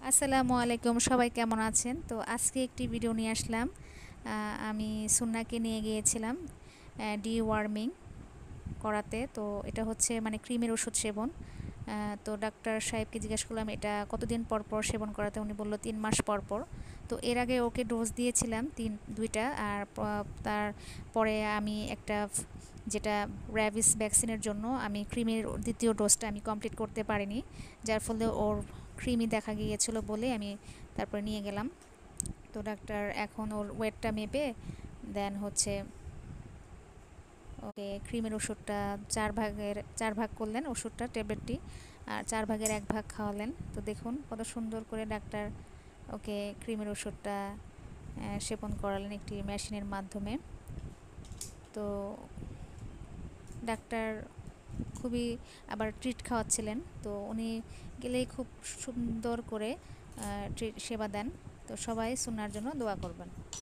আসসালামু আলাইকুম, সবাই কেমন আছেন? তো আজকে একটি ভিডিও নিয়ে আসলাম। আমি সুন্নাকে নিয়ে গিয়েছিলাম ডিওয়ার্মিং করাতে। তো এটা হচ্ছে মানে ক্রিমের ওষুধ সেবন। তো ডাক্তার সাহেবকে জিজ্ঞেস করলাম এটা কতদিন পর পর সেবন করাতে। উনি বলল 3 মাস পর পর। তো এর আগে ওকে ডোজ দিয়েছিলাম দুইটা। আর তারপরে আমি একটা যেটা র্যাবিস ভ্যাকসিনের জন্য আমি ক্রিমের দ্বিতীয় ডোজটা আমি কমপ্লিট করতে পারিনি, যার ফলে ওর ক্রিমি দেখা গিয়েছিল বলে আমি তারপরে নিয়ে গেলাম। তো ডাক্তার এখন ওর ওয়েটটা মেপে দেন হচ্ছে ওকে ক্রিমের ওষুধটা 4 ভাগ করলেন ওষুধটা, ট্যাবলেটটি, আর 4 ভাগের 1 ভাগ খাওয়ালেন। তো দেখুন কত সুন্দর করে ডাক্তার ওকে ক্রিমের ওষুধটা সেবন করালেন একটি মেশিনের মাধ্যমে। তো ডাক্তার খুবই আবার ট্রিট খাওয়াচ্ছিলেন। তো উনি গেলেই খুব সুন্দর করে ট্রিট সেবা দেন। তো সবাই সুন্নাহর জন্য দোয়া করবেন।